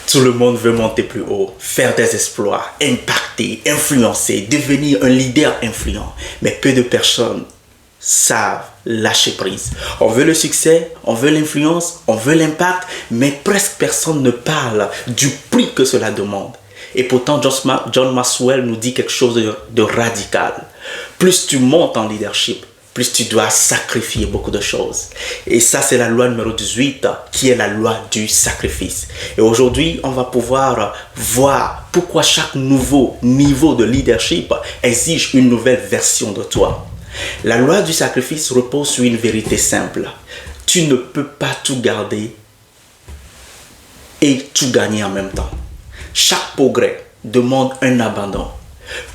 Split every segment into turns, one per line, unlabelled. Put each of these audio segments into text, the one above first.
Tout le monde veut monter plus haut, faire des exploits, impacter, influencer, devenir un leader influent. Mais peu de personnes savent lâcher prise. On veut le succès, on veut l'influence, on veut l'impact, mais presque personne ne parle du prix que cela demande. Et pourtant, John Maxwell nous dit quelque chose de radical. Plus tu montes en leadership, plus tu dois sacrifier beaucoup de choses. Et ça, c'est la loi numéro 18, qui est la loi du sacrifice. Et aujourd'hui, on va pouvoir voir pourquoi chaque nouveau niveau de leadership exige une nouvelle version de toi. La loi du sacrifice repose sur une vérité simple. Tu ne peux pas tout garder et tout gagner en même temps. Chaque progrès demande un abandon.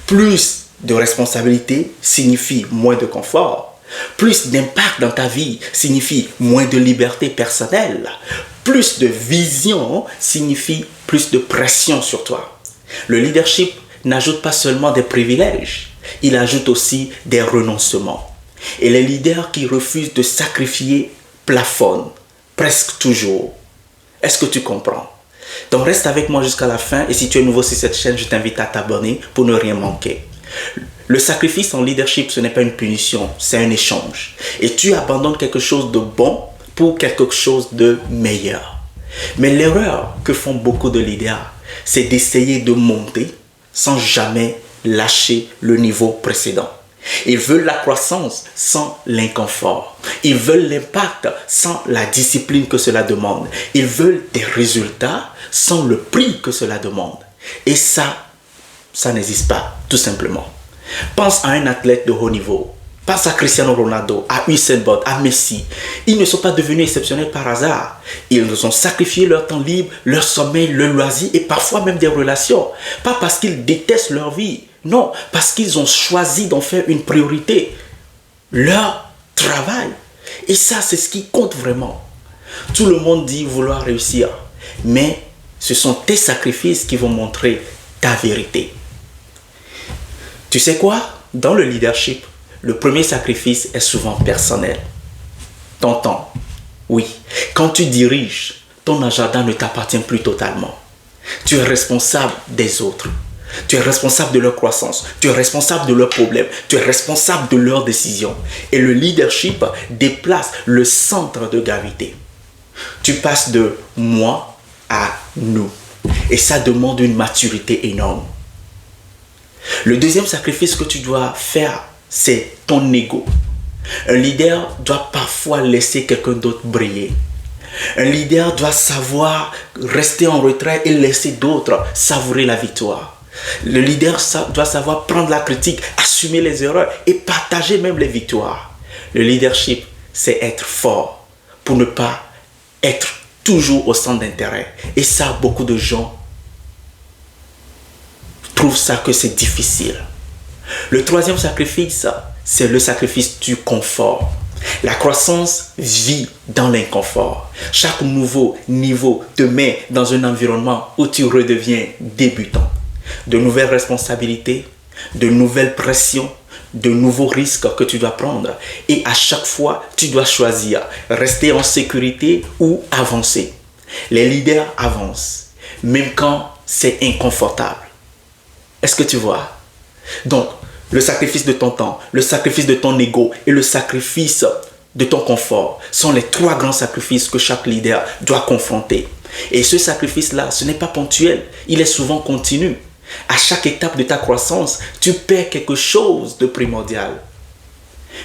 Plus de responsabilité signifie moins de confort. Plus d'impact dans ta vie signifie moins de liberté personnelle. Plus de vision signifie plus de pression sur toi. Le leadership n'ajoute pas seulement des privilèges, il ajoute aussi des renoncements. Et les leaders qui refusent de sacrifier plafonnent presque toujours. Est-ce que tu comprends? Donc reste avec moi jusqu'à la fin et si tu es nouveau sur cette chaîne, je t'invite à t'abonner pour ne rien manquer. Le sacrifice en leadership, ce n'est pas une punition, c'est un échange. Et tu abandonnes quelque chose de bon pour quelque chose de meilleur. Mais l'erreur que font beaucoup de leaders, c'est d'essayer de monter sans jamais lâcher le niveau précédent. Ils veulent la croissance sans l'inconfort. Ils veulent l'impact sans la discipline que cela demande. Ils veulent des résultats sans le prix que cela demande. Et ça n'existe pas, tout simplement. Pense à un athlète de haut niveau. Pense à Cristiano Ronaldo, à Usain Bolt, à Messi. Ils ne sont pas devenus exceptionnels par hasard. Ils ont sacrifié leur temps libre, leur sommeil, leur loisir et parfois même des relations. Pas parce qu'ils détestent leur vie. Non, parce qu'ils ont choisi d'en faire une priorité. Leur travail. Et ça, c'est ce qui compte vraiment. Tout le monde dit vouloir réussir. Mais ce sont tes sacrifices qui vont montrer ta vérité. Tu sais quoi? Dans le leadership, le premier sacrifice est souvent personnel. Ton temps. Oui, quand tu diriges, ton agenda ne t'appartient plus totalement. Tu es responsable des autres. Tu es responsable de leur croissance. Tu es responsable de leurs problèmes. Tu es responsable de leurs décisions. Et le leadership déplace le centre de gravité. Tu passes de moi à nous. Et ça demande une maturité énorme. Le deuxième sacrifice que tu dois faire, c'est ton ego. Un leader doit parfois laisser quelqu'un d'autre briller. Un leader doit savoir rester en retrait et laisser d'autres savourer la victoire. Le leader doit savoir prendre la critique, assumer les erreurs et partager même les victoires. Le leadership, c'est être fort pour ne pas être toujours au centre d'intérêt. Et ça, beaucoup de gens trouvent ça que c'est difficile. Le troisième sacrifice, c'est le sacrifice du confort. La croissance vit dans l'inconfort. Chaque nouveau niveau te met dans un environnement où tu redeviens débutant. De nouvelles responsabilités, de nouvelles pressions, de nouveaux risques que tu dois prendre. Et à chaque fois, tu dois choisir rester en sécurité ou avancer. Les leaders avancent, même quand c'est inconfortable. Est-ce que tu vois? Donc, le sacrifice de ton temps, le sacrifice de ton ego et le sacrifice de ton confort sont les trois grands sacrifices que chaque leader doit confronter. Et ce sacrifice-là, ce n'est pas ponctuel, il est souvent continu. À chaque étape de ta croissance, tu perds quelque chose de primordial.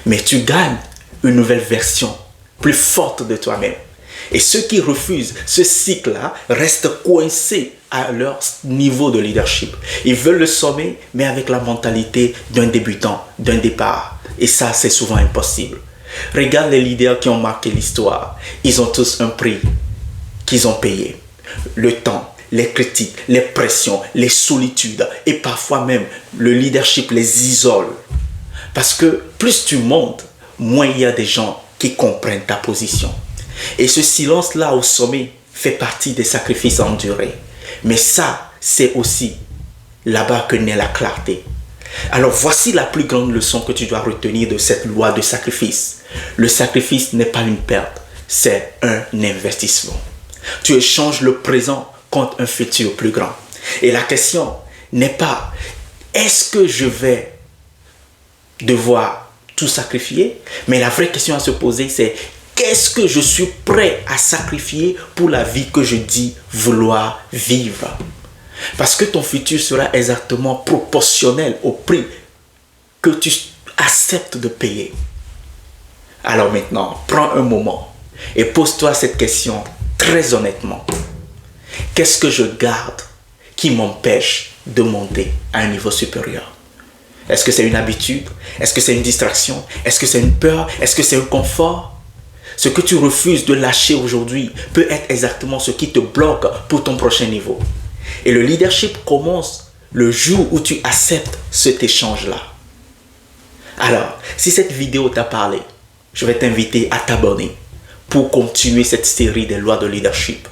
Mais tu gagnes une nouvelle version, plus forte de toi-même. Et ceux qui refusent ce cycle-là restent coincés à leur niveau de leadership. Ils veulent le sommet, mais avec la mentalité d'un débutant, d'un départ. Et ça, c'est souvent impossible. Regarde les leaders qui ont marqué l'histoire. Ils ont tous un prix qu'ils ont payé. Le temps, les critiques, les pressions, les solitudes et parfois même le leadership les isole. Parce que plus tu montes, moins il y a des gens qui comprennent ta position. Et ce silence-là au sommet fait partie des sacrifices endurés. Mais ça, c'est aussi là-bas que naît la clarté. Alors voici la plus grande leçon que tu dois retenir de cette loi de sacrifice. Le sacrifice n'est pas une perte, c'est un investissement. Tu échanges le présent contre un futur plus grand. Et la question n'est pas est-ce que je vais devoir tout sacrifier, mais la vraie question à se poser, c'est qu'est-ce que je suis prêt à sacrifier pour la vie que je dis vouloir vivre? Parce que ton futur sera exactement proportionnel au prix que tu acceptes de payer. Alors maintenant, prends un moment et pose-toi cette question très honnêtement. Qu'est-ce que je garde qui m'empêche de monter à un niveau supérieur? Est-ce que c'est une habitude? Est-ce que c'est une distraction? Est-ce que c'est une peur? Est-ce que c'est un confort? Ce que tu refuses de lâcher aujourd'hui peut être exactement ce qui te bloque pour ton prochain niveau. Et le leadership commence le jour où tu acceptes cet échange-là. Alors, si cette vidéo t'a parlé, je vais t'inviter à t'abonner pour continuer cette série des lois de leadership.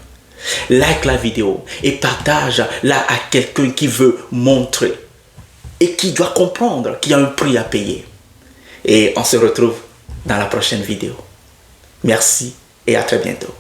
Like la vidéo et partage-la à quelqu'un qui veut montrer et qui doit comprendre qu'il y a un prix à payer. Et on se retrouve dans la prochaine vidéo. Merci et à très bientôt.